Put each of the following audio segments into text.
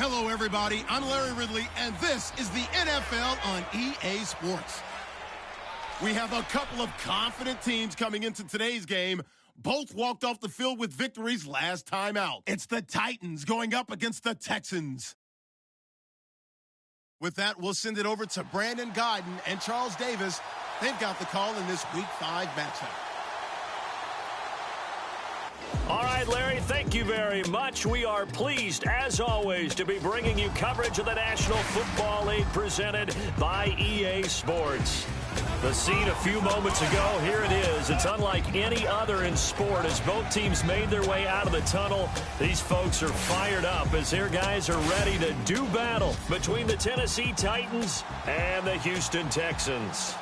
Hello, everybody. I'm Larry Ridley, and this is the NFL on EA Sports. We have a couple of confident teams coming into today's game. Both walked off the field with victories last time out. It's the Titans going up against the Texans. With that, we'll send it over to Brandon Godden and Charles Davis. They've got the call in this Week 5 matchup. All right, Larry, thank you very much. We are pleased, as always, to be bringing you coverage of the National Football League presented by EA Sports. The scene a few moments ago, here it is. It's unlike any other in sport as both teams made their way out of the tunnel. These folks are fired up as their guys are ready to do battle between the Tennessee Titans and the Houston Texans.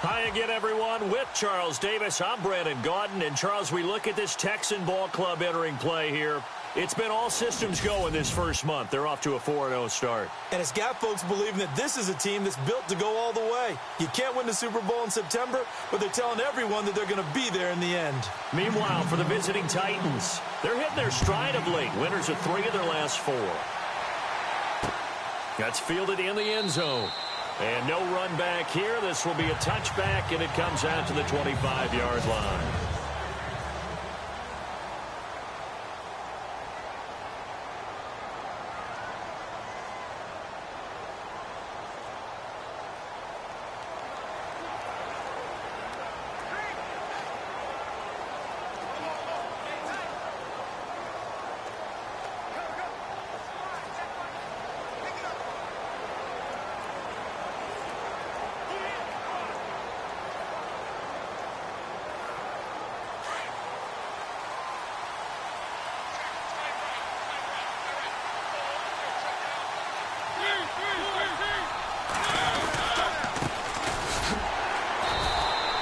Hi again, everyone. With Charles Davis, I'm Brandon Godden. And, Charles, we look at this Texan ball club entering play here. It's been all systems go in this first month. They're off to a 4-0 start. And it's got folks believing that this is a team that's built to go all the way. You can't win the Super Bowl in September, but they're telling everyone that they're going to be there in the end. Meanwhile, for the visiting Titans, they're hitting their stride of late. Winners of 3 of their last 4. That's fielded in the end zone. And no run back here. This will be a touchback, and it comes out to the 25-yard line.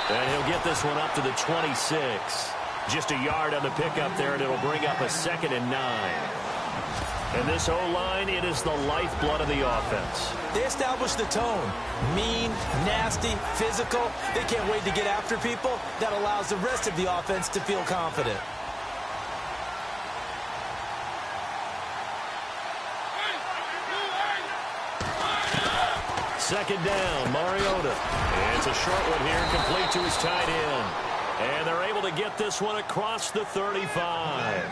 And he'll get this one up to the 26. Just a yard on the pickup there, and it'll bring up a 2nd and 9. And this O-line, it is the lifeblood of the offense. They established the tone. Mean, nasty, physical. They can't wait to get after people. That allows the rest of the offense to feel confident. Second down, Mariota. It's a short one here, complete to his tight end. And they're able to get this one across the 35.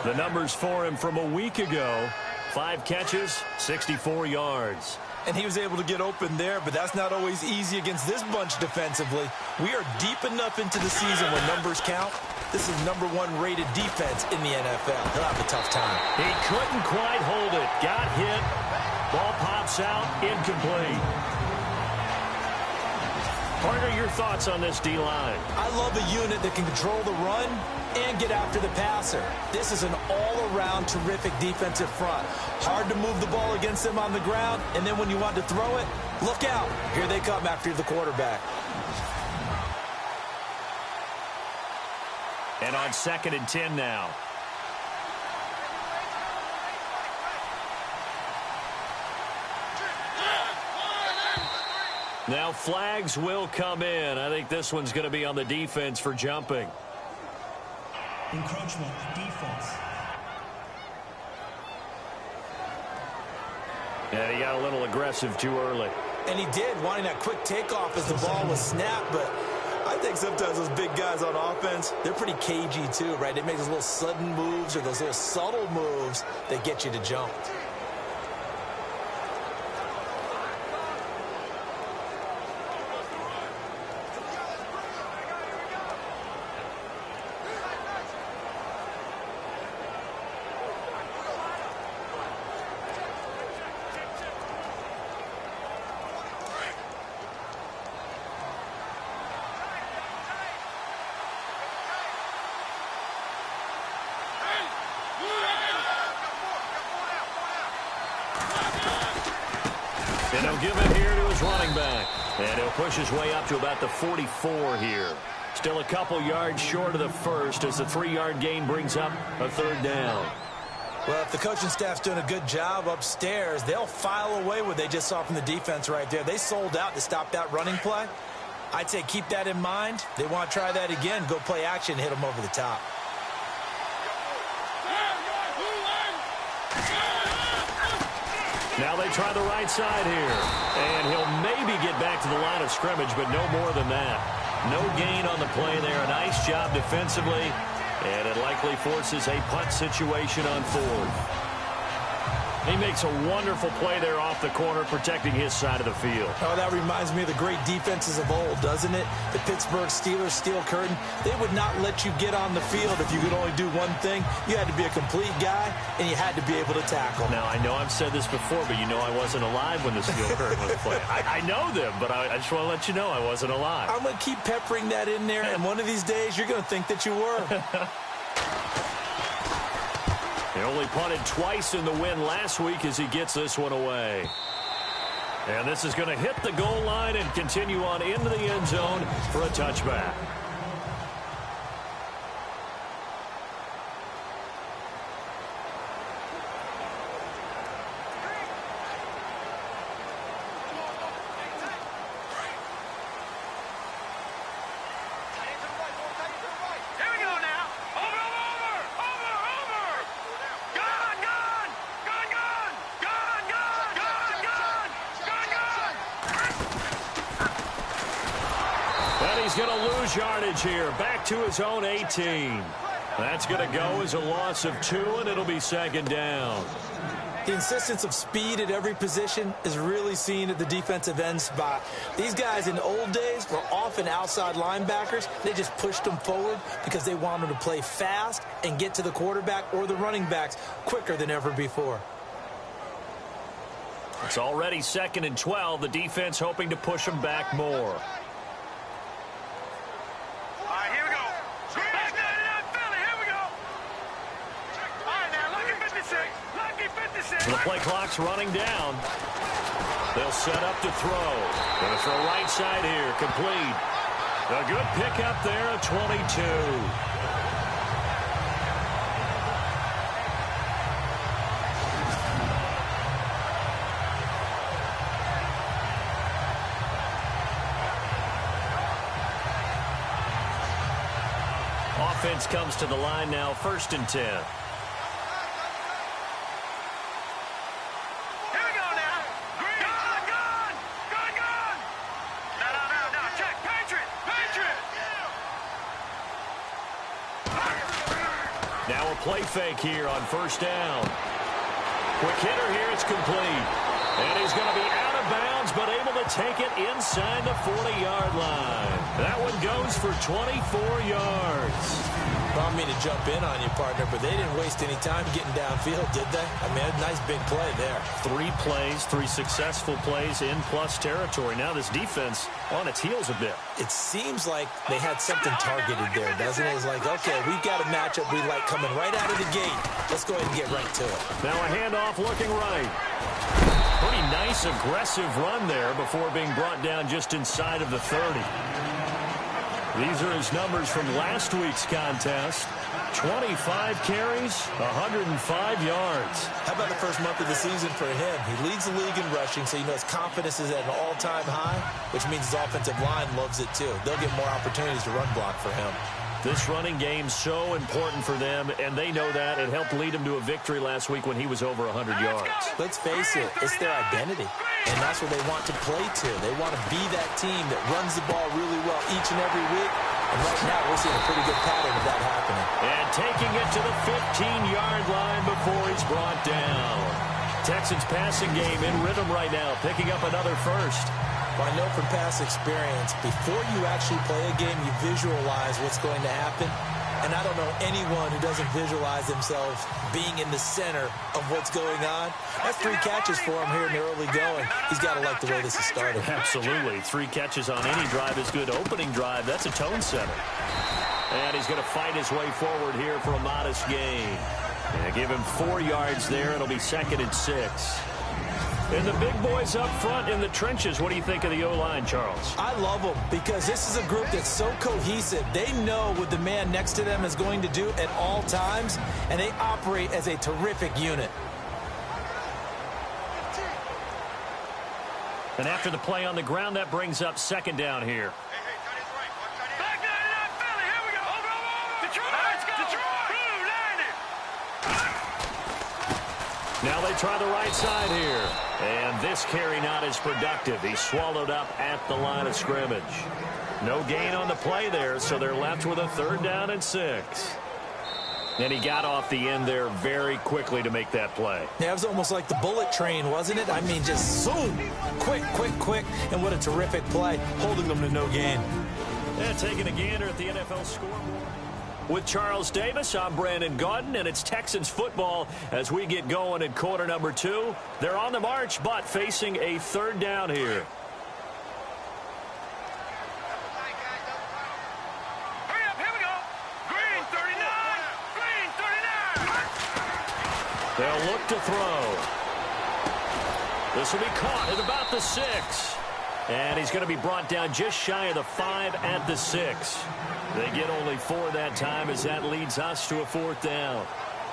The numbers for him from a week ago, 5 catches, 64 yards. And he was able to get open there, but that's not always easy against this bunch defensively. We are deep enough into the season where numbers count. This is #1 rated defense in the NFL. He'll have a tough time. He couldn't quite hold it. Got hit. Ball pops out, incomplete. Partner, your thoughts on this D-line? I love a unit that can control the run and get after the passer. This is an all-around terrific defensive front. Hard to move the ball against them on the ground, and then when you want to throw it, look out. Here they come after the quarterback. And on 2nd and 10 now. Now flags will come in. I think this one's going to be on the defense for jumping. Encroachment, defense. And he got a little aggressive too early. And he did, wanting that quick takeoff as the ball was snapped. But I think sometimes those big guys on offense, they're pretty cagey too, right? They make those little sudden moves or those little subtle moves that get you to jump. And he'll give it here to his running back. And he'll push his way up to about the 44 here. Still a couple yards short of the first as the 3-yard gain brings up a 3rd down. Well, if the coaching staff's doing a good job upstairs, they'll file away what they just saw from the defense right there. They sold out to stop that running play. I'd say keep that in mind. They want to try that again, go play action, hit them over the top. Now they try the right side here. And he'll maybe get back to the line of scrimmage, but no more than that. No gain on the play there. A nice job defensively. And it likely forces a punt situation on fourth. He makes a wonderful play there off the corner, protecting his side of the field. Oh, that reminds me of the great defenses of old, doesn't it? The Pittsburgh Steelers steel curtain. They would not let you get on the field if you could only do one thing. You had to be a complete guy, and you had to be able to tackle. Now, I know I've said this before, but you know I wasn't alive when the steel curtain was played. I know them, but I just want to let you know I wasn't alive. I'm going to keep peppering that in there, and one of these days you're going to think that you were. He only punted twice in the win last week as he gets this one away. And this is going to hit the goal line and continue on into the end zone for a touchback. He's going to lose yardage here. Back to his own 18. That's going to go as a loss of 2, and it'll be second down. The insistence of speed at every position is really seen at the defensive end spot. These guys in the old days were often outside linebackers. They just pushed them forward because they wanted to play fast and get to the quarterback or the running backs quicker than ever before. It's already 2nd and 12. The defense hoping to push them back more. The play clock's running down. They'll set up to throw. Going to throw right side here. Complete. A good pickup there at 22. Offense comes to the line now, 1st and 10. Now a play fake here on 1st down. Quick hitter here, it's complete. And he's going to be out of bounds, but able to take it inside the 40-yard line. That one goes for 24 yards. I don't mean to jump in on you, partner, but they didn't waste any time getting downfield, did they? I mean, a nice big play there. 3 plays, 3 successful plays in plus territory. Now this defense on its heels a bit. It seems like they had something targeted there, doesn't it? It's like, okay, we've got a matchup we like coming right out of the gate. Let's go ahead and get right to it. Now a handoff looking right. Pretty nice, aggressive run there before being brought down just inside of the 30. These are his numbers from last week's contest. 25 carries, 105 yards. How about the first month of the season for him? He leads the league in rushing, so you know his confidence is at an all-time high, which means his offensive line loves it too. They'll get more opportunities to run block for him. This running game's so important for them, and they know that. It helped lead him to a victory last week when he was over 100 yards. Let's face it, it's their identity, and that's what they want to play to. They want to be that team that runs the ball really well each and every week, and right now we're seeing a pretty good pattern of that happening. And taking it to the 15-yard line before he's brought down. Texans passing game in rhythm right now, picking up another first. Well, I know from past experience, before you actually play a game, you visualize what's going to happen. And I don't know anyone who doesn't visualize themselves being in the center of what's going on. That's 3 catches for him here in the early going. He's got to like the way this is started. Absolutely. 3 catches on any drive is good. Opening drive, that's a tone setter. And he's going to fight his way forward here for a modest gain. And give him 4 yards there. It'll be 2nd and 6. And the big boys up front in the trenches, what do you think of the O-line, Charles? I love them because this is a group that's so cohesive. They know what the man next to them is going to do at all times, and they operate as a terrific unit. And after the play on the ground, that brings up 2nd down here. Now they try the right side here. And this carry not as productive. He's swallowed up at the line of scrimmage. No gain on the play there, so they're left with a 3rd down and 6. And he got off the end there very quickly to make that play. Yeah, it was almost like the bullet train, wasn't it? I mean, just zoom. Quick, quick, quick. And what a terrific play, holding them to no gain. Yeah, taking a gander at the NFL scoreboard. With Charles Davis, I'm Brandon Gaudin, and it's Texans football as we get going in quarter number 2. They're on the march, but facing a 3rd down here. Hurry up, here we go. Green 39. Green 39. They'll look to throw. This will be caught at about the 6. And he's going to be brought down just shy of the 5 at the 6. They get only 4 that time as that leads us to a 4th down.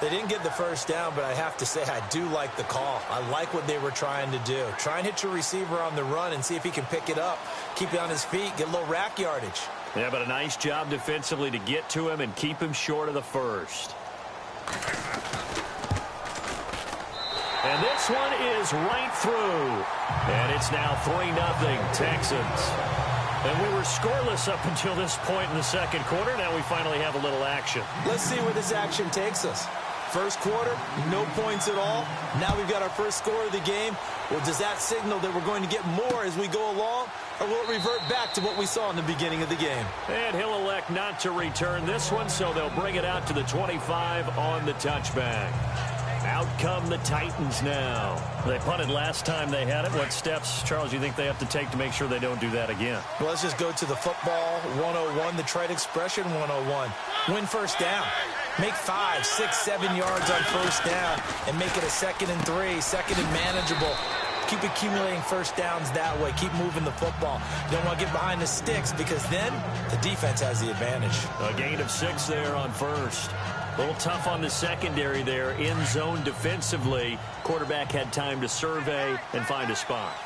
They didn't get the 1st down, but I have to say I do like the call. I like what they were trying to do. Try and hit your receiver on the run and see if he can pick it up. Keep it on his feet, get a little rack yardage. Yeah, but a nice job defensively to get to him and keep him short of the 1st. And this one is right through. And it's now 3-0 Texans. And we were scoreless up until this point in the 2nd quarter. Now we finally have a little action. Let's see where this action takes us. 1st quarter, no points at all. Now we've got our 1st score of the game. Well, does that signal that we're going to get more as we go along? Or will it revert back to what we saw in the beginning of the game? And he'll elect not to return this one, so they'll bring it out to the 25 on the touchback. Out come the Titans now. They punted last time they had it. What steps, Charles, do you think they have to take to make sure they don't do that again? Well, let's just go to the football 101, the trite expression 101. Win 1st down. Make 5, 6, 7 yards on 1st down and make it a 2nd and 3, 2nd and manageable. Keep accumulating 1st downs that way. Keep moving the football. You don't want to get behind the sticks because then the defense has the advantage. A gain of 6 there on 1st. A little tough on the secondary there, in zone defensively. Quarterback had time to survey and find a spot.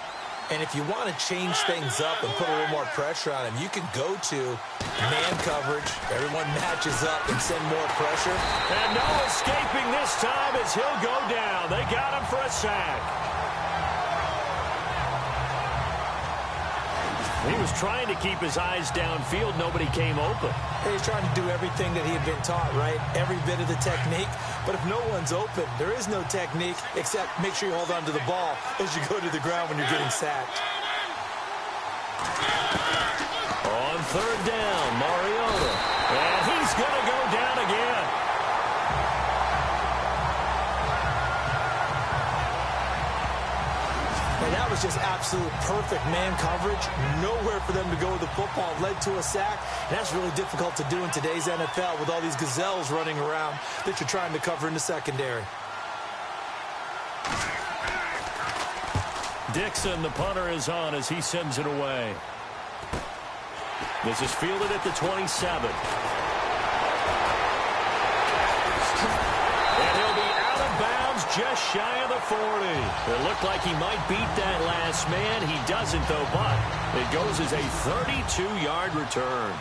And if you want to change things up and put a little more pressure on him, you can go to man coverage. Everyone matches up and send more pressure. And no escaping this time as he'll go down. They got him for a sack. He was trying to keep his eyes downfield. Nobody came open. He's trying to do everything that he had been taught, right? Every bit of the technique. But if no one's open, there is no technique except make sure you hold on to the ball as you go to the ground when you're getting sacked. On 3rd down, Mariota. And he's going to go down again. And that was just absolute perfect man coverage. Nowhere for them to go with the football. Led to a sack. And that's really difficult to do in today's NFL with all these gazelles running around that you're trying to cover in the secondary. Dixon, the punter, is on as he sends it away. This is fielded at the 27. And he'll be out of bounds just shy of the 40. It looked like he might beat that last man. He doesn't, though, but it goes as a 32-yard return.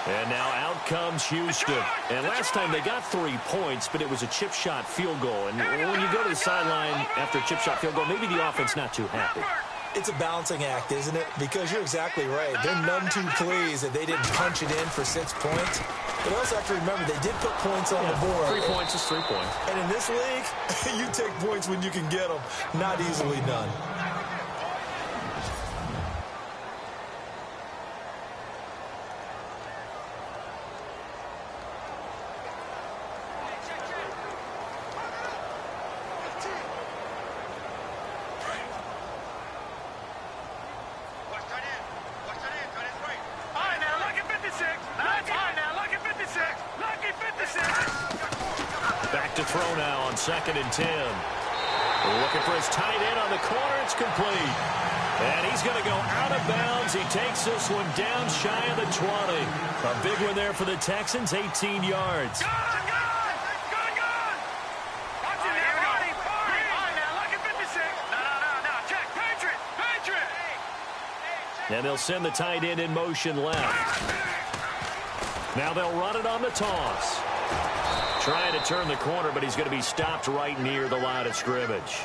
And now out comes Houston. And last time they got 3 points, but it was a chip shot field goal. And when you go to the sideline after a chip shot field goal, maybe the offense not too happy. It's a balancing act, isn't it? Because you're exactly right. They're none too pleased that they didn't punch it in for 6 points. But also have to remember, they did put points on the board. 3 points is 3 points. And in this league, you take points when you can get them. Not easily done. Back to throw now on 2nd and 10. Looking for his tight end on the corner. It's complete. And he's going to go out of bounds. He takes this one down shy of the 20. A big one there for the Texans, 18 yards. And they'll send the tight end in motion left. Now they'll run it on the toss. Trying to turn the corner, but he's going to be stopped right near the line of scrimmage.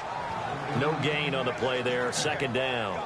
No gain on the play there. Second down.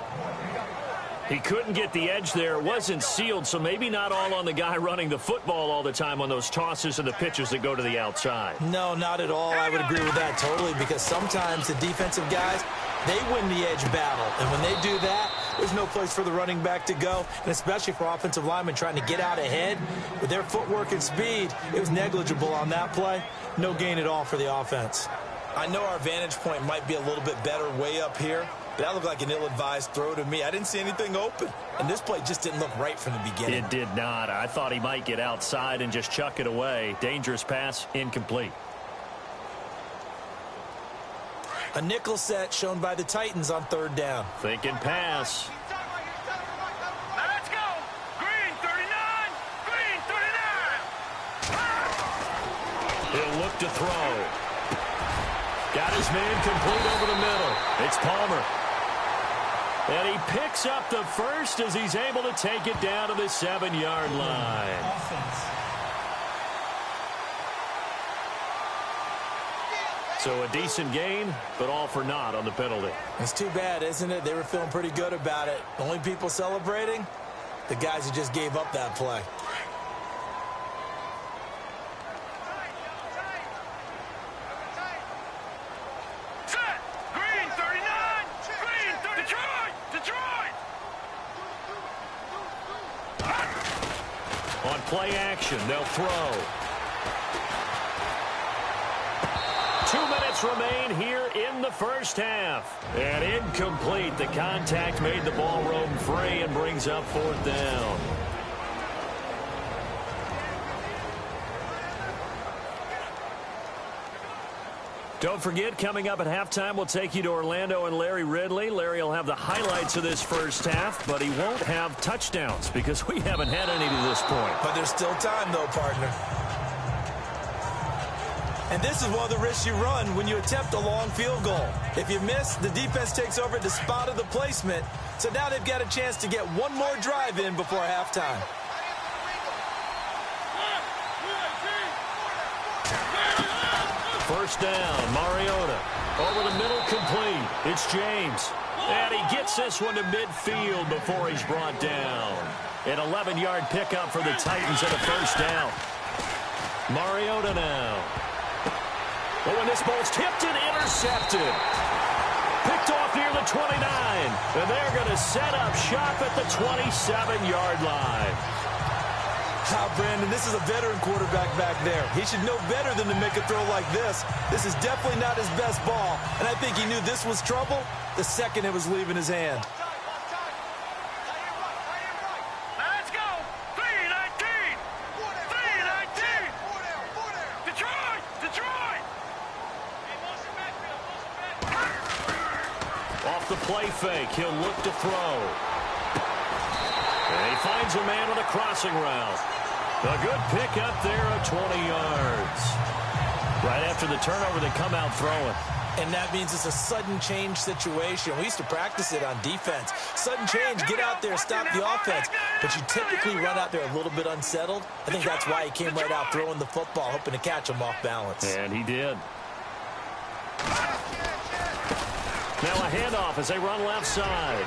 He couldn't get the edge there. It wasn't sealed, so maybe not all on the guy running the football all the time on those tosses and the pitches that go to the outside. No, not at all. I would agree with that totally, because sometimes the defensive guys, they win the edge battle. And when they do that, there's no place for the running back to go, and especially for offensive linemen trying to get out ahead. With their footwork and speed, it was negligible on that play. No gain at all for the offense. I know our vantage point might be a little bit better way up here, but that looked like an ill-advised throw to me. I didn't see anything open, and this play just didn't look right from the beginning. It did not. I thought he might get outside and just chuck it away. Dangerous pass, incomplete. A nickel set shown by the Titans on third down. Thinking pass. Now let's go. Green 39. Green 39. He'll look to throw. Got his man complete over the middle. It's Palmer. And he picks up the first as he's able to take it down to the 7-yard line. So a decent gain, but all for naught on the penalty. It's too bad, isn't it? They were feeling pretty good about it. The only people celebrating, the guys who just gave up that play. Set. Green 39. Green 30. Detroit. On play action, they'll throw. 2 minutes remain here in the first half. And incomplete. The contact made the ball roam free and brings up fourth down. Don't forget, coming up at halftime, we'll take you to Orlando and Larry Ridley. Larry will have the highlights of this first half, but he won't have touchdowns because we haven't had any to this point. But there's still time, though, partner. And this is one of the risks you run when you attempt a long field goal. If you miss, the defense takes over the spot of the placement. So now they've got a chance to get one more drive in before halftime. First down, Mariota. Over the middle, complete. It's James. And he gets this one to midfield before he's brought down. An 11-yard pickup for the Titans at a first down. Mariota now. Oh, and this ball's tipped and intercepted. Picked off near the 29. And they're going to set up shop at the 27-yard line. Brandon, this is a veteran quarterback back there. He should know better than to make a throw like this. This is definitely not his best ball, and I think he knew this was trouble the second it was leaving his hand. Now let's go. 319. 319. Detroit. Off the play fake, he'll look to throw. And he finds a man on a crossing route. A good pick up there of 20 yards. Right after the turnover, they come out throwing. And that means it's a sudden change situation. We used to practice it on defense. Sudden change, get out there, stop the offense. But you typically run out there a little bit unsettled. I think that's why he came right out throwing the football, hoping to catch him off balance. And he did. Now a handoff as they run left side.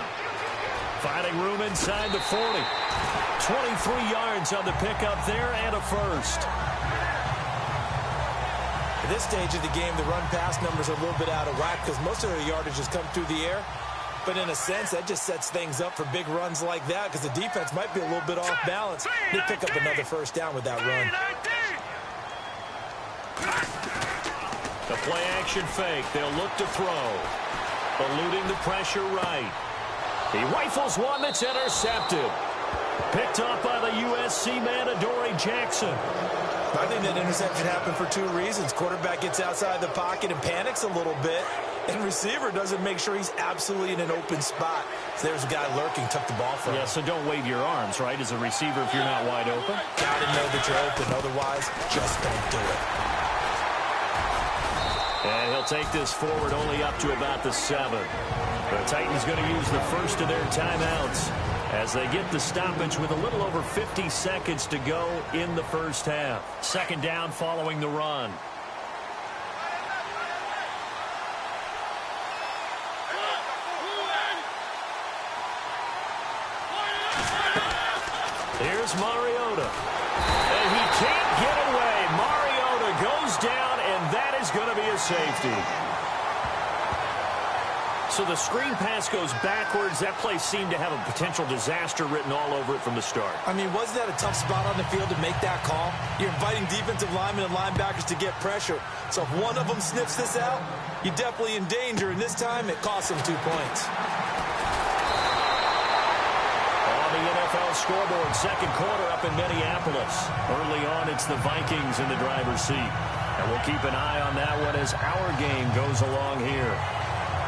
Finding room inside the 40. 23 yards on the pickup there and a first. At this stage of the game, the run-pass numbers are a little bit out of whack because most of their yardage has come through the air. But in a sense, that just sets things up for big runs like that because the defense might be a little bit off balance. They pick up another first down with that run. The play action fake. They'll look to throw. Eluding the pressure right. He rifles one that's intercepted. Picked off by the USC man, Adoree Jackson. I think that interception happened for two reasons. Quarterback gets outside the pocket and panics a little bit. And receiver doesn't make sure he's absolutely in an open spot. So there's a guy lurking, took the ball from him. Yeah, so don't wave your arms, right, as a receiver if you're not wide open. Got to know that you're open. Otherwise, just don't do it. And he'll take this forward only up to about the 7. The Titans going to use the first of their timeouts. as they get the stoppage with a little over 50 seconds to go in the first half. Second down following the run. Here's Mariota. And he can't get away. Mariota goes down, and that is going to be a safety. So the screen pass goes backwards. That play seemed to have a potential disaster written all over it from the start. I mean, wasn't that a tough spot on the field to make that call? You're inviting defensive linemen and linebackers to get pressure. So if one of them sniffs this out, you're definitely in danger. And this time, it costs them 2 points. On the NFL scoreboard, second quarter up in Minneapolis. Early on, it's the Vikings in the driver's seat. And we'll keep an eye on that one as our game goes along here.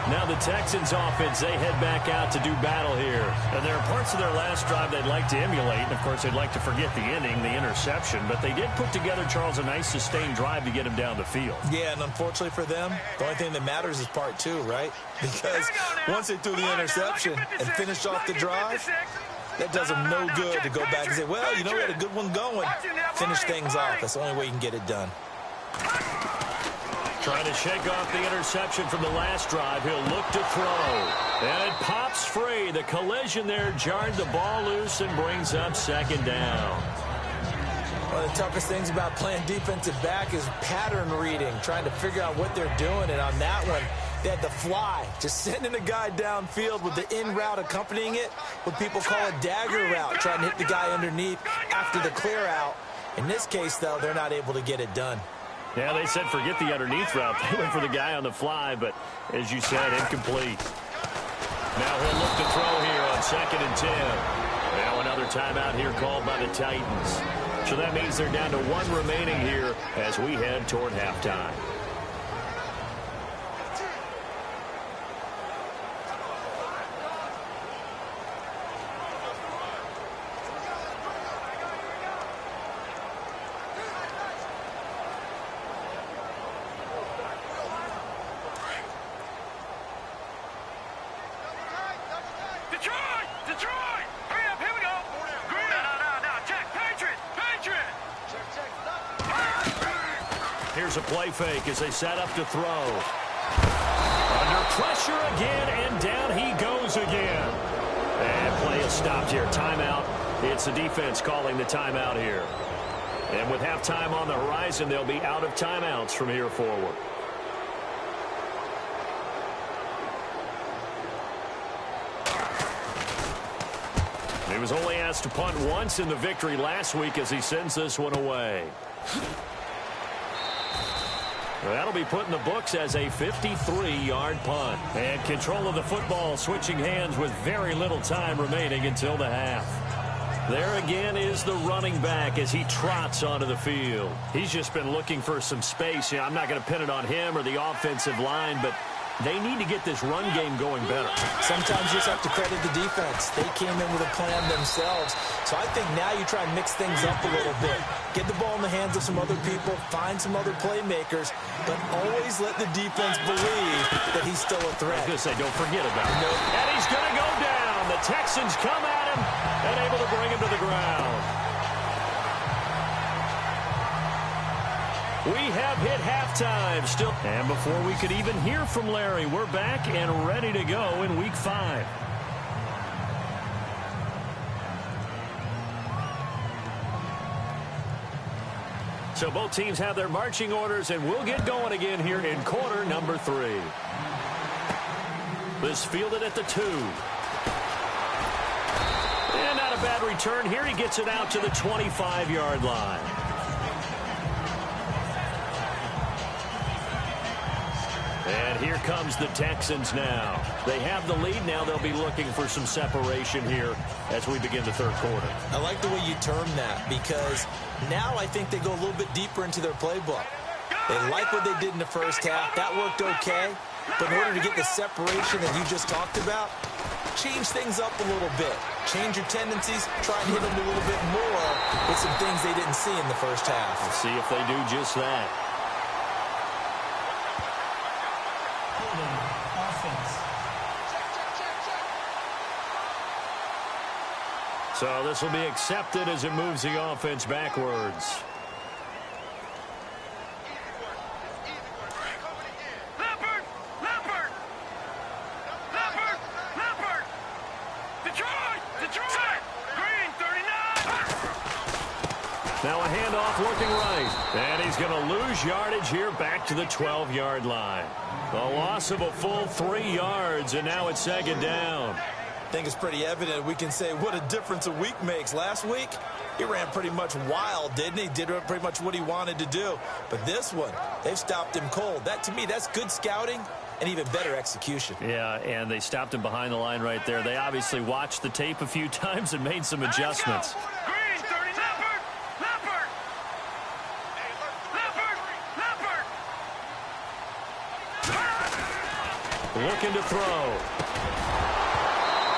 Now the Texans offense, they head back out to do battle here. And there are parts of their last drive they'd like to emulate. And, of course, they'd like to forget the inning, the interception. But they did put together, Charles, a nice sustained drive to get him down the field. Yeah, and unfortunately for them, the only thing that matters is part two, right? Because once they threw the interception and finished off the drive, that does them no good to go back and say, well, you know, we had a good one going. Finish things off. That's the only way you can get it done. Trying to shake off the interception from the last drive. He'll look to throw. And it pops free. The collision there jarred the ball loose and brings up second down. One of the toughest things about playing defensive back is pattern reading, trying to figure out what they're doing. And on that one, they had the fly, just sending a guy downfield with the in route accompanying it, what people call a dagger route, trying to hit the guy underneath after the clear out. In this case, though, they're not able to get it done. Yeah, they said forget the underneath route. They went for the guy on the fly, but as you said, incomplete. Now he'll look to throw here on 2nd and 10. Now another timeout here called by the Titans. So that means they're down to one remaining here as we head toward halftime. Here's a play fake as they set up to throw. Under pressure again, and down he goes again. And play is stopped here. Timeout. It's the defense calling the timeout here. And with halftime on the horizon, they'll be out of timeouts from here forward. He was only asked to punt once in the victory last week as he sends this one away. That'll be put in the books as a 53-yard punt. And control of the football switching hands with very little time remaining until the half. There again is the running back as he trots onto the field. He's just been looking for some space. I'm not going to pin it on him or the offensive line, but they need to get this run game going better. Sometimes you just have to credit the defense. They came in with a plan themselves. So I think now you try and mix things up a little bit. Get the ball in the hands of some other people, find some other playmakers, but always let the defense believe that he's still a threat. I was going to say, don't forget about it. Nope. And he's going to go down. The Texans come at him and able to bring him to the ground. We have hit halftime still. And before we could even hear from Larry, we're back and ready to go in Week 5. So both teams have their marching orders, and we'll get going again here in quarter number 3. This fielded at the 2. And not a bad return here. He gets it out to the 25-yard line. And here comes the Texans now. They have the lead. Now they'll be looking for some separation here as we begin the third quarter. I like the way you term that because now I think they go a little bit deeper into their playbook. They like what they did in the first half. That worked okay. But in order to get the separation that you just talked about, change things up a little bit. Change your tendencies. Try and hit them a little bit more with some things they didn't see in the first half. Let's see if they do just that. So this will be accepted as it moves the offense backwards. Now a handoff looking right. And he's going to lose yardage here back to the 12-yard line. A loss of a full 3 yards, and now it's second down. I think it's pretty evident. We can say what a difference a week makes. Last week, he ran pretty much wild, didn't he? Did pretty much what he wanted to do. But this one, they've stopped him cold. That, to me, that's good scouting and even better execution. Yeah, and they stopped him behind the line right there. They obviously watched the tape a few times and made some adjustments. Looking to throw.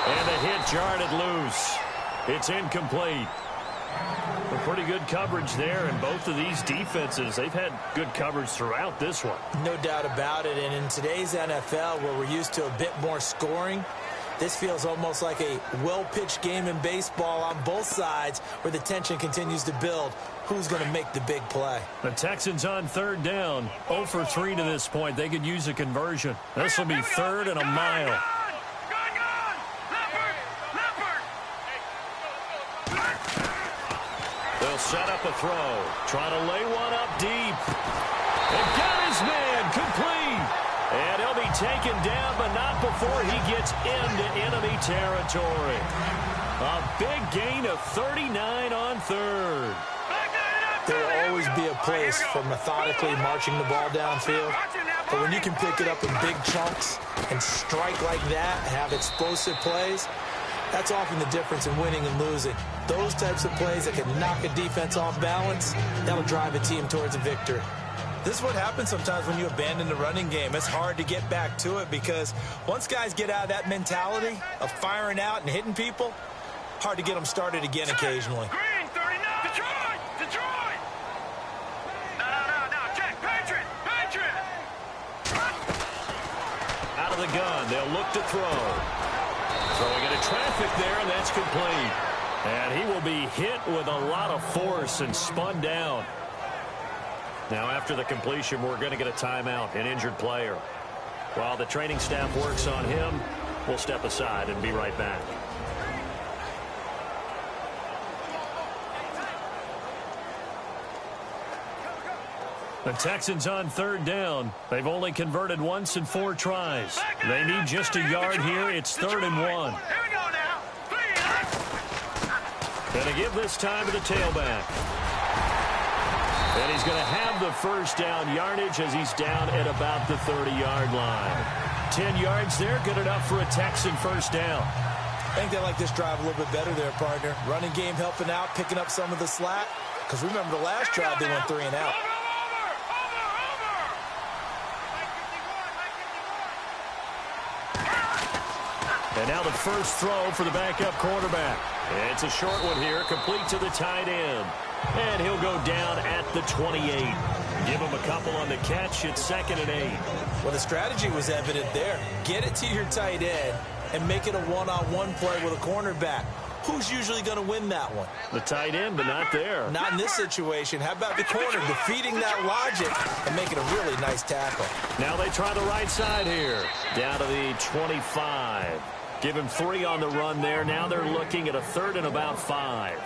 And the hit jarred loose. It's incomplete. A pretty good coverage there, and both of these defenses, they've had good coverage throughout this one. No doubt about it, and in today's NFL, where we're used to a bit more scoring, this feels almost like a well-pitched game in baseball on both sides where the tension continues to build. Who's going to make the big play? The Texans on third down, 0 for 3 to this point. They could use a conversion. This will be third and a mile. They'll set up a throw. Trying to lay one up deep. And got his man complete. And he'll be taken down, but not before he gets into enemy territory. A big gain of 39 on third. There will always be a place for methodically marching the ball downfield. But when you can pick it up in big chunks and strike like that, have explosive plays, that's often the difference in winning and losing. Those types of plays that can knock a defense off balance, that'll drive a team towards a victory. This is what happens sometimes when you abandon the running game. It's hard to get back to it because once guys get out of that mentality of firing out and hitting people, hard to get them started again occasionally. Green, 39. Detroit. No. Check. Patriot. Out of the gun. They'll look to throw. Throwing into traffic there, and that's complete. And he will be hit with a lot of force and spun down. Now, after the completion, we're going to get a timeout, an injured player. While the training staff works on him, we'll step aside and be right back. The Texans on third down. They've only converted once in 4 tries. They need just a yard here. It's 3rd and 1. Here we go now. Going to give this time to the tailback. And he's going to have the first down yardage as he's down at about the 30-yard line. 10 yards there, good enough for a Texan first down. I think they like this drive a little bit better there, partner. Running game helping out, picking up some of the slack. Because remember the last drive, they went 3 and out. And now the first throw for the backup quarterback. It's a short one here, complete to the tight end. And he'll go down at the 28. Give him a couple on the catch. It's 2nd and 8. Well, the strategy was evident there. Get it to your tight end and make it a one-on-one play with a cornerback. Who's usually going to win that one? The tight end, but not there. Not in this situation. How about the corner defeating that logic and making a really nice tackle? Now they try the right side here. Down to the 25. Give him 3 on the run there. Now they're looking at a 3rd and about 5.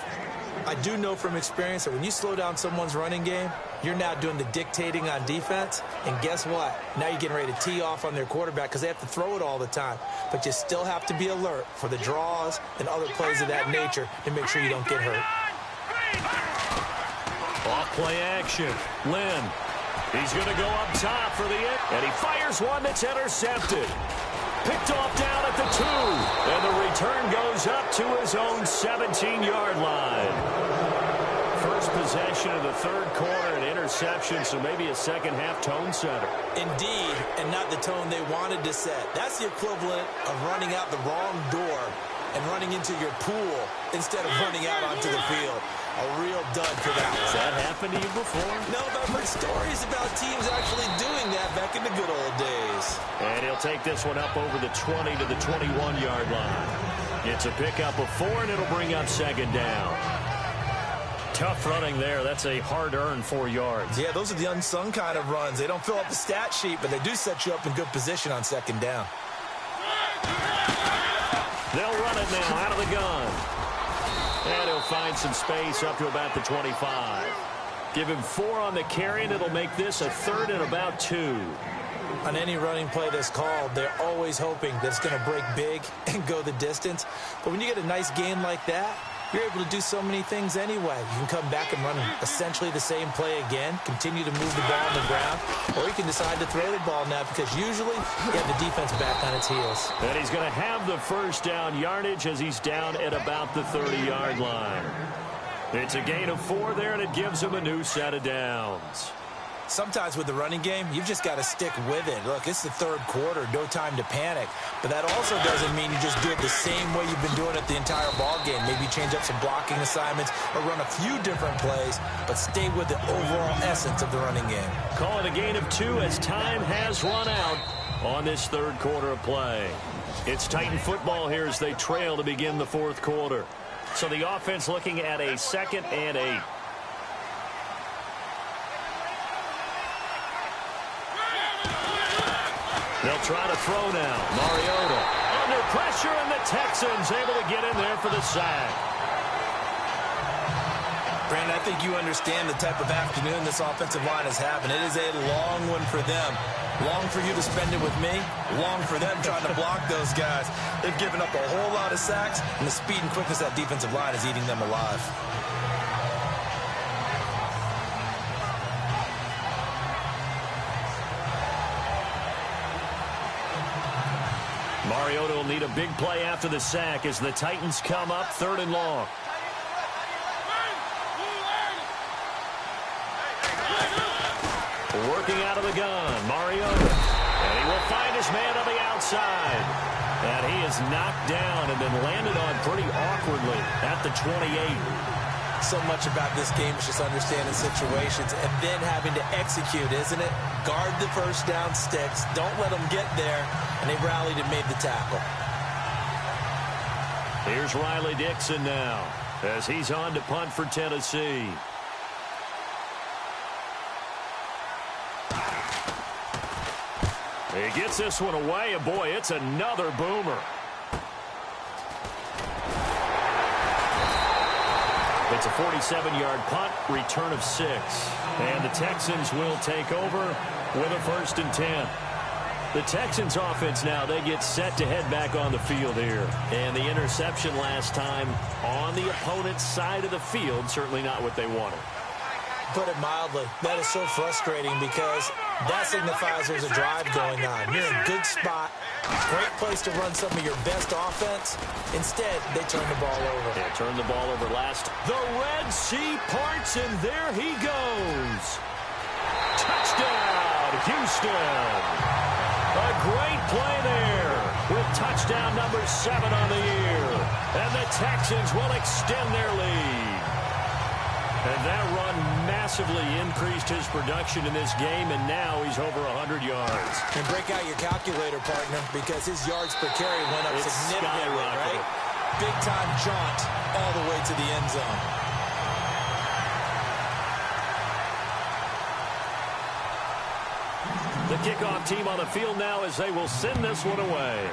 I do know from experience that when you slow down someone's running game, you're now doing the dictating on defense. And guess what? Now you're getting ready to tee off on their quarterback because they have to throw it all the time. But you still have to be alert for the draws and other plays of that nature to make sure you don't get hurt. Off play action. Lynn. He's going to go up top for the end. And he fires one that's intercepted. Picked off down at the 2. And the return goes up to his own 17-yard line. First possession of the 3rd quarter, an interception, so maybe a second-half tone setter. Indeed, and not the tone they wanted to set. That's the equivalent of running out the wrong door and running into your pool instead of running out onto the field. A real dud for that one. Has that happened to you before? No, but I've heard stories about teams actually doing that back in the good old days. And he'll take this one up over the 20 to the 21-yard line. It's a pickup of 4, and it'll bring up second down. Tough running there. That's a hard-earned 4 yards. Yeah, those are the unsung kind of runs. They don't fill up the stat sheet, but they do set you up in good position on second down. They'll run it now out of the gun. And he'll find some space up to about the 25. Give him 4 on the carry, and it'll make this a 3rd and about 2. On any running play that's called, they're always hoping that it's going to break big and go the distance. But when you get a nice gain like that, you're able to do so many things anyway. You can come back and run essentially the same play again, continue to move the ball on the ground, or you can decide to throw the ball now because usually you have the defense back on its heels. And he's going to have the first down yardage as he's down at about the 30-yard line. It's a gain of 4 there, and it gives him a new set of downs. Sometimes with the running game, you've just got to stick with it. Look, it's the 3rd quarter, no time to panic. But that also doesn't mean you just do it the same way you've been doing it the entire ball game. Maybe change up some blocking assignments or run a few different plays, but stay with the overall essence of the running game. Call it a gain of 2 as time has run out on this 3rd quarter of play. It's Titan football here as they trail to begin the 4th quarter. So the offense looking at a 2nd and 8. They'll try to throw now. Mariota under pressure, and the Texans able to get in there for the sack. Brandon, I think you understand the type of afternoon this offensive line is having. It is a long one for them. Long for you to spend it with me. Long for them trying to block those guys. They've given up a whole lot of sacks, and the speed and quickness of that defensive line is eating them alive. Mariota will need a big play after the sack as the Titans come up 3rd and long. Working out of the gun, Mariota. And he will find his man on the outside. And he is knocked down and then landed on pretty awkwardly at the 28. So much about this game is just understanding situations and then having to execute, isn't it? Guard the first down sticks. Don't let them get there. And they rallied and made the tackle. Here's Riley Dixon now as he's on to punt for Tennessee. He gets this one away, and boy, it's another boomer. It's a 47-yard punt, return of 6. And the Texans will take over with a 1st and 10. The Texans offense now, they get set to head back on the field here. And the interception last time on the opponent's side of the field, certainly not what they wanted. Put it mildly, that is so frustrating because that signifies there's a drive going on. You're in a good spot, great place to run some of your best offense. Instead, they turn the ball over. Yeah, turn the ball over last. The Red Sea parts, and there he goes. Touchdown, Houston. A great play there with touchdown number 7 on the year. And the Texans will extend their lead. And that run massively increased his production in this game, and now he's over 100 yards. And break out your calculator, partner, because his yards per carry went up significantly, right? Big-time jaunt all the way to the end zone. The kickoff team on the field now as they will send this one away.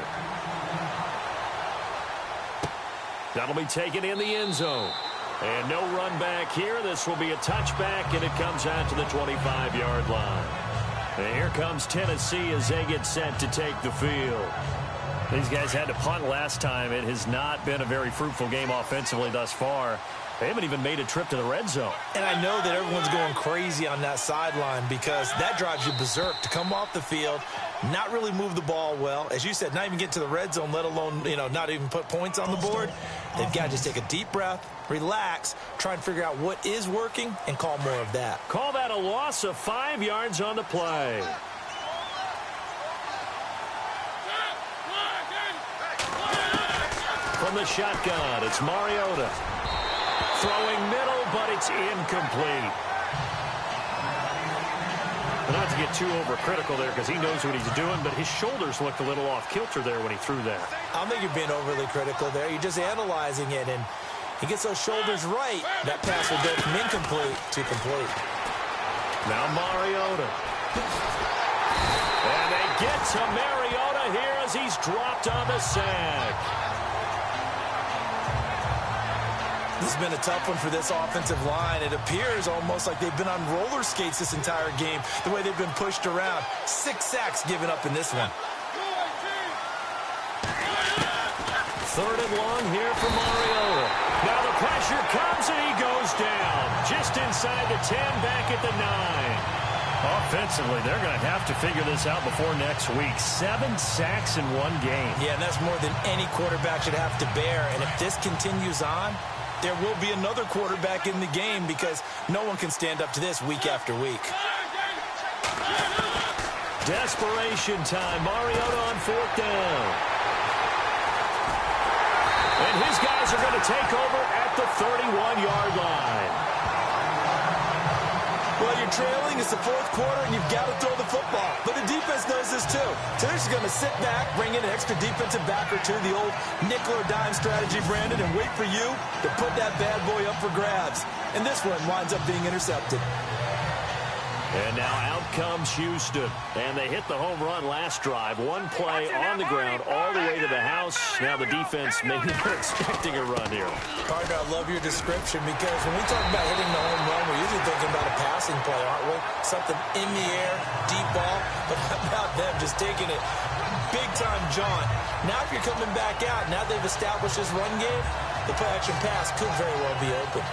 That'll be taken in the end zone. And no run back here. This will be a touchback, and it comes out to the 25-yard line. And here comes Tennessee as they get set to take the field. These guys had to punt last time. It has not been a very fruitful game offensively thus far. They haven't even made a trip to the red zone. And I know that everyone's going crazy on that sideline because that drives you berserk to come off the field, not really move the ball well. As you said, not even get to the red zone, let alone, not even put points on the board. They've got to just take a deep breath, relax, try and figure out what is working, and call more of that. Call that a loss of 5 yards on the play. From the shotgun, it's Mariota. Throwing middle, but it's incomplete. Not to get too overcritical there because he knows what he's doing, but his shoulders looked a little off kilter there when he threw that. I don't think you're being overly critical there. You're just analyzing it, and he gets those shoulders right. That pass will go from incomplete to complete. Now Mariota. And they get to Mariota here as he's dropped on the sack. This has been a tough one for this offensive line. It appears almost like they've been on roller skates this entire game, the way they've been pushed around. 6 sacks given up in this one. 3rd and long here for Mariota. Now the pressure comes and he goes down. Just inside the 10, back at the 9. Offensively, they're going to have to figure this out before next week. 7 sacks in one game. Yeah, and that's more than any quarterback should have to bear. And if this continues on, there will be another quarterback in the game because no one can stand up to this week after week. Desperation time. Mariota on 4th down. And his guys are going to take over at the 31-yard line. Well, you're trailing. It's the 4th quarter, and you've got to throw the football. But the defense knows this, too. So they're just going to sit back, bring in an extra defensive back or two, the old nickel or dime strategy, Brandon, and wait for you to put that bad boy up for grabs. And this one winds up being intercepted. And now out comes Houston. And they hit the home run last drive. One play on the ground all the way to the house. Now the defense maybe not expecting a run here. Partner, I love your description because when we talk about hitting the home run, we're usually thinking about a passing play, aren't we? Something in the air, deep ball. But how about them just taking it big-time jaunt? Now if you're coming back out, now they've established this run game, the play-action pass could very well be open.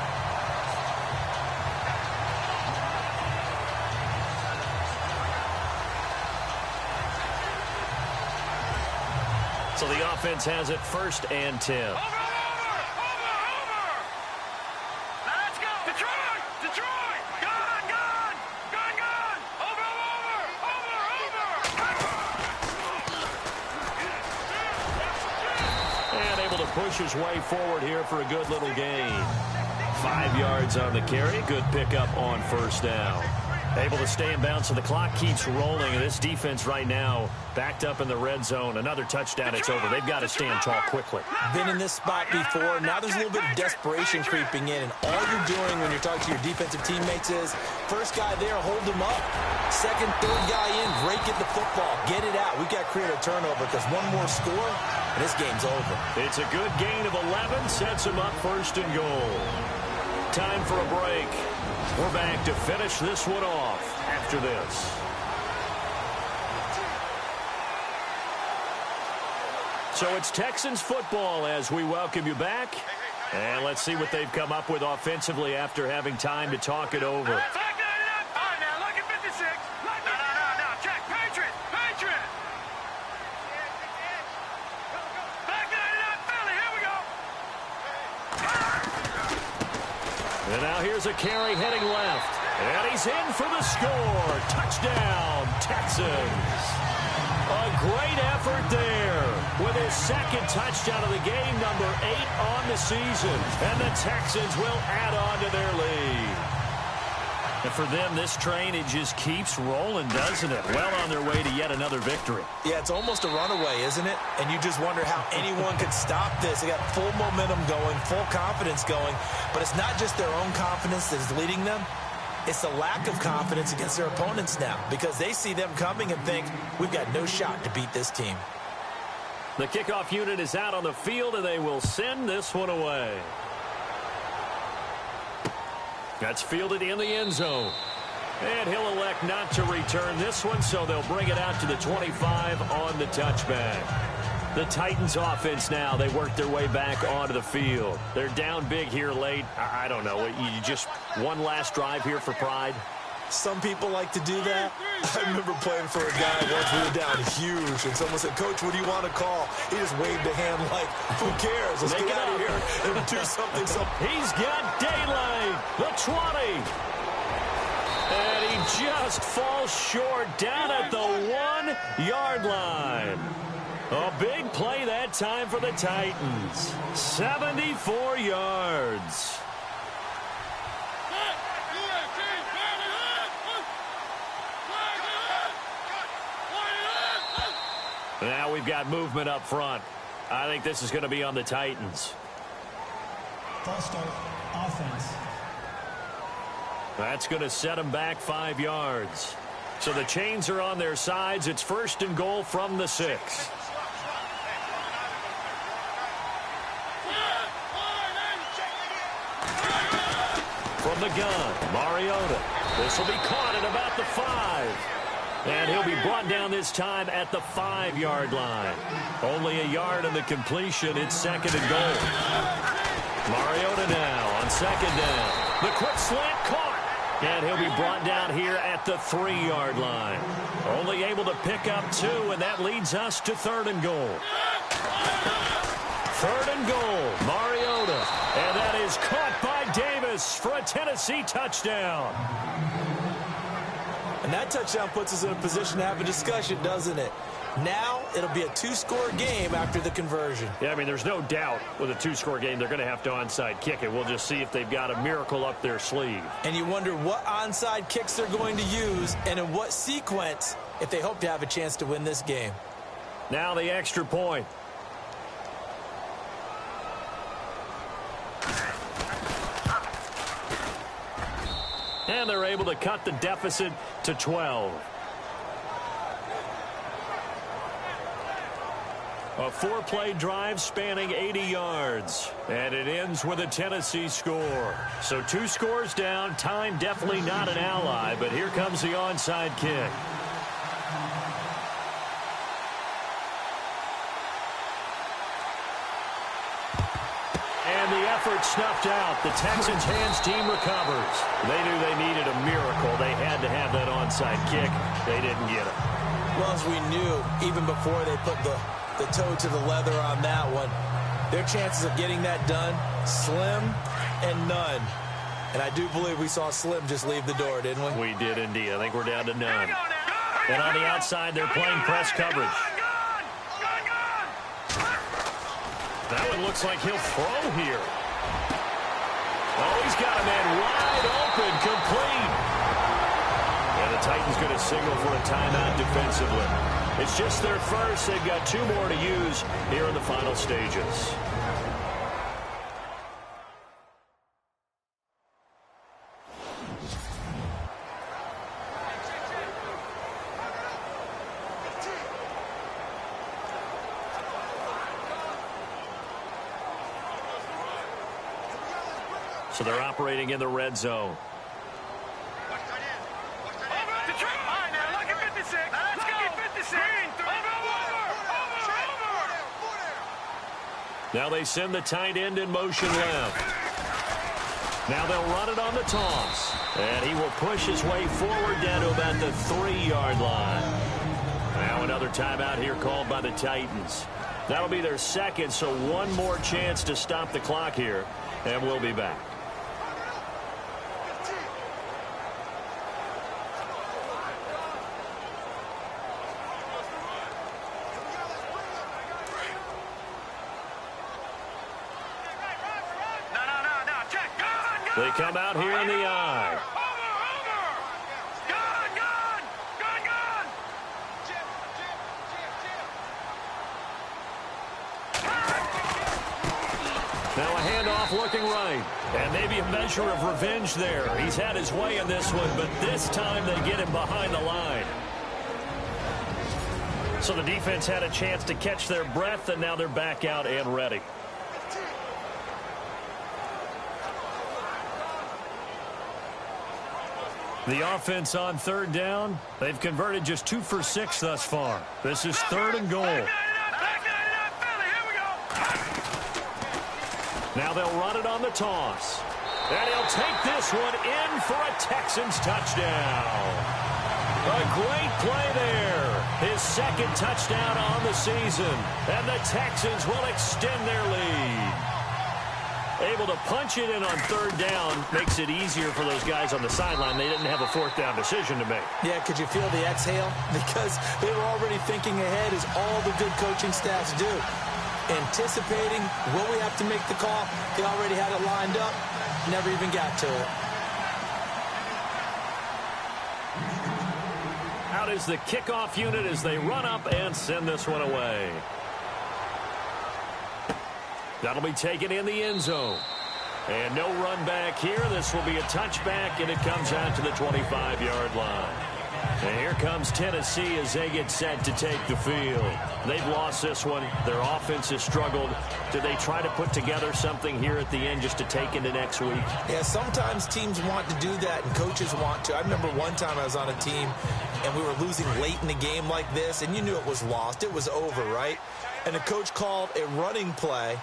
So the offense has it 1st and 10. Over! Let's go! Detroit! Gone! Over! And able to push his way forward here for a good little gain. 5 yards on the carry. Good pickup on 1st down. Able to stay in bounds, so the clock keeps rolling. And this defense right now backed up in the red zone. Another touchdown, it's over. They've got to stand tall quickly. Been in this spot before. Now there's a little bit of desperation creeping in. And all you're doing when you're talking to your defensive teammates is, first guy there, hold him up. Second, third guy in, break it the football. Get it out. We've got to create a turnover because one more score, and this game's over. It's a good gain of 11. Sets him up 1st and goal. Time for a break. We're back to finish this one off after this. So it's Texans football as we welcome you back. And let's see what they've come up with offensively after having time to talk it over. All right, now look at 56. No. Check. Patriot. Back 99, Philly. Here we go. And now here's a carry heading left. And he's in for the score. Touchdown, Texans. A great effort there with his 2nd touchdown of the game, number 8 on the season. And the Texans will add on to their lead. And for them, this train, it just keeps rolling, doesn't it? Well on their way to yet another victory. Yeah, it's almost a runaway, isn't it? And you just wonder how anyone could stop this. They got full momentum going, full confidence going. But it's not just their own confidence that is leading them. It's the lack of confidence against their opponents now because they see them coming and think, we've got no shot to beat this team. The kickoff unit is out on the field, and they will send this one away. That's fielded in the end zone. And he'll elect not to return this one, so they'll bring it out to the 25 on the touchback. The Titans offense now, they work their way back onto the field. They're down big here late. I don't know. You just one last drive here for pride? Some people like to do that. I remember playing for a guy once we were down huge, and someone said, Coach, what do you want to call? He just waved a hand like, who cares? Let's get out of here and do something. He's got daylight. The 20. And he just falls short down at the 1-yard line. A big play that time for the Titans. 74 yards. Now we've got movement up front. I think this is going to be on the Titans. False start, offense. That's going to set them back 5 yards. So the chains are on their sides. It's 1st and goal from the 6. From the gun, Mariota. This will be caught at about the 5. And he'll be brought down this time at the 5-yard line. Only a yard on the completion. It's 2nd and goal. Mariota now on 2nd down. The quick slant caught. And he'll be brought down here at the 3-yard line. Only able to pick up 2, and that leads us to 3rd and goal. 3rd and goal, Mariota. And that is caught by Davis for a Tennessee touchdown. And that touchdown puts us in a position to have a discussion, doesn't it? Now it'll be a 2-score game after the conversion. Yeah, I mean, there's no doubt with a 2-score game they're going to have to onside kick it. We'll just see if they've got a miracle up their sleeve. And you wonder what onside kicks they're going to use and in what sequence if they hope to have a chance to win this game. Now the extra point. And they're able to cut the deficit to 12. A 4-play drive spanning 80 yards. And it ends with a Tennessee score. So 2 scores down. Time definitely not an ally. But here comes the onside kick. And the effort snuffed out. The Texans' hands team recovers. They knew they needed a miracle. They had to have that onside kick. They didn't get it. Well, as we knew, even before they put the toe to the leather on that one, their chances of getting that done, slim and none. And I do believe we saw slim just leave the door, didn't we? We did indeed. I think we're down to none. And on the outside, they're playing press coverage. That one looks like he'll throw here. Oh, he's got a man wide open, complete. And the Titans going to signal for a timeout defensively. It's just their first. They've got 2 more to use here in the final stages. So they're operating in the red zone. Now they send the tight end in motion left. Now they'll run it on the toss. And he will push his way forward down to about the 3-yard line. Now another timeout here called by the Titans. That'll be their 2nd, so 1 more chance to stop the clock here. And we'll be back. They come out here in the eye. Now a handoff looking right. And maybe a measure of revenge there. He's had his way in this one, but this time they get him behind the line. So the defense had a chance to catch their breath, and now they're back out and ready. The offense on 3rd down, they've converted just 2 for 6 thus far. This is 3rd and goal. Now they'll run it on the toss. And he'll take this one in for a Texans touchdown. A great play there. His 2nd touchdown on the season. And the Texans will extend their lead. Able to punch it in on 3rd down makes it easier for those guys on the sideline. They didn't have a 4th down decision to make. Yeah, could you feel the exhale? Because they were already thinking ahead, as all the good coaching staffs do. Anticipating, will we have to make the call? They already had it lined up, never even got to it. Out out is the kickoff unit as they run up and send this one away. That'll be taken in the end zone. And no run back here. This will be a touchback, and it comes out to the 25-yard line. And here comes Tennessee as they get set to take the field. They've lost this one. Their offense has struggled. Do they try to put together something here at the end just to take into next week? Yeah, sometimes teams want to do that and coaches want to. I remember one time I was on a team and we were losing late in the game like this, and you knew it was lost. It was over, right? And the coach called a running play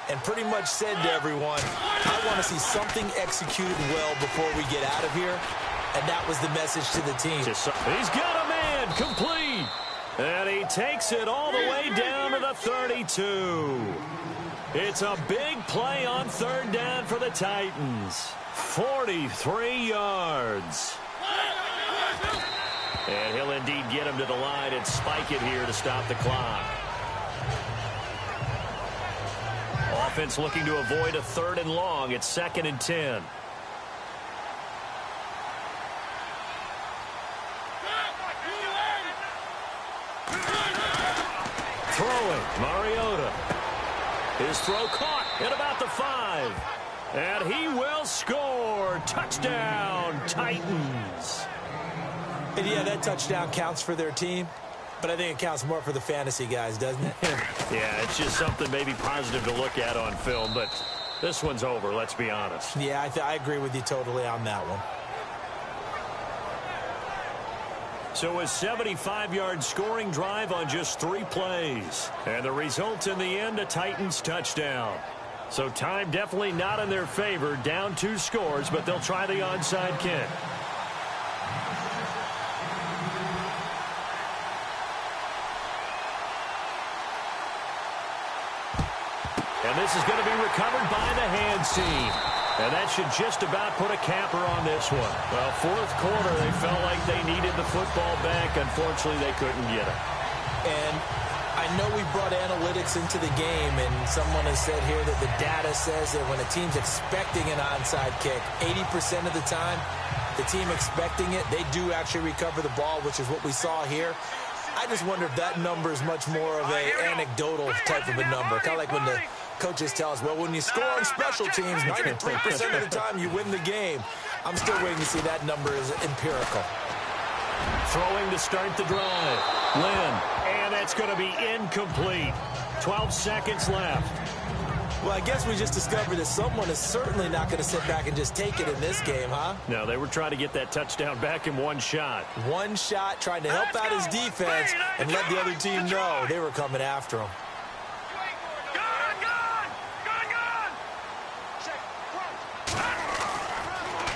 and pretty much said to everyone, I want to see something executed well before we get out of here. And that was the message to the team. He's got a man complete. And he takes it all the way down to the 32. It's a big play on third down for the Titans. 43 yards. And he'll indeed get him to the line and spike it here to stop the clock. Offense looking to avoid a 3rd and long. It's 2nd and 10. Throwing, Mariota. His throw caught at about the 5. And he will score. Touchdown, Titans. And yeah, that touchdown counts for their team, but I think it counts more for the fantasy guys, doesn't it? Yeah, it's just something maybe positive to look at on film, but this one's over, let's be honest. Yeah, I agree with you totally on that one. So a 75-yard scoring drive on just 3 plays. And the result in the end, a Titans touchdown. So time definitely not in their favor. Down 2 scores, but they'll try the onside kick. And this is going to be recovered by the hands team. And that should just about put a capper on this one. Well, 4th quarter, they felt like they needed the football back. Unfortunately, they couldn't get it. And I know we brought analytics into the game, and someone has said here that the data says that when a team's expecting an onside kick, 80% of the time, the team expecting it, they do actually recover the ball, which is what we saw here. I just wonder if that number is much more of an anecdotal type of a number. Kind of like when the coaches tell us, well, when you score on special teams, 93% of the time you win the game. I'm still waiting to see that number is empirical. Throwing to start the drive. Lynn. And that's going to be incomplete. 12 seconds left. Well, I guess we just discovered that someone is certainly not going to sit back and just take it in this game, huh? No, they were trying to get that touchdown back in one shot. One shot, trying to help out his defense and let the other team know they were coming after him.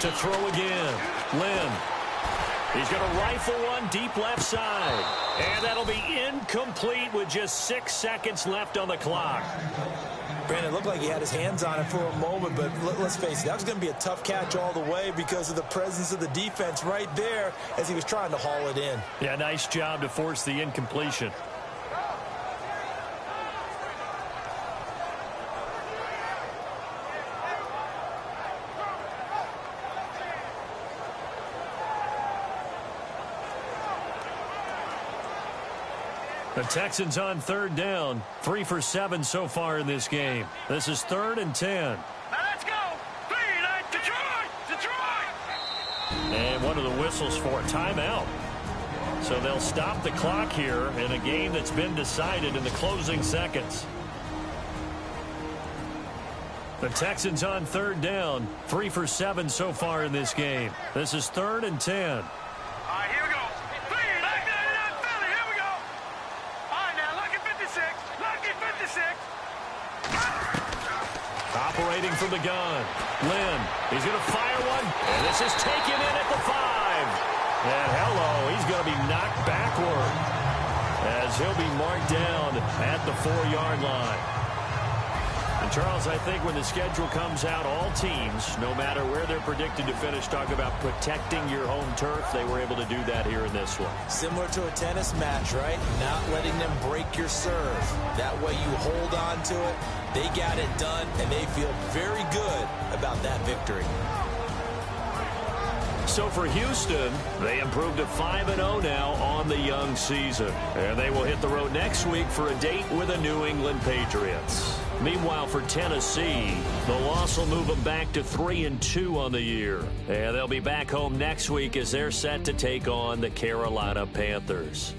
To throw again. Lynn. He's going to rifle one deep left side. And that'll be incomplete with just 6 seconds left on the clock. Brandon, it looked like he had his hands on it for a moment, but let's face it, that was going to be a tough catch all the way because of the presence of the defense right there as he was trying to haul it in. Yeah, nice job to force the incompletion. The Texans on 3rd down. 3 for 7 so far in this game. This is 3rd and 10. Now let's go. 3, Detroit. And one of the whistles for a timeout. So they'll stop the clock here in a game that's been decided in the closing seconds. The Texans on 3rd down. 3 for 7 so far in this game. This is 3rd and 10. Operating from the gun. Lynn, he's going to fire one. And this is taken in at the 5. And hello, he's going to be knocked backward as he'll be marked down at the 4-yard line. And Charles, I think when the schedule comes out, all teams, no matter where they're predicted to finish, talk about protecting your home turf. They were able to do that here in this one. Similar to a tennis match, right? Not letting them break your serve. That way you hold on to it. They got it done, and they feel very good about that victory. So for Houston, they improved to 5-0 now on the young season. And they will hit the road next week for a date with the New England Patriots. Meanwhile, for Tennessee, the loss will move them back to 3-2 on the year. And they'll be back home next week as they're set to take on the Carolina Panthers.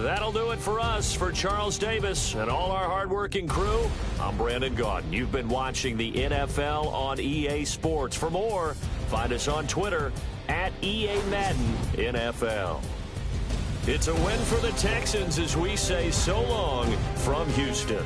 That'll do it for us. For Charles Davis and all our hardworking crew, I'm Brandon Gaudin. You've been watching the NFL on EA Sports. For more, find us on Twitter at EA Madden NFL. It's a win for the Texans as we say so long from Houston.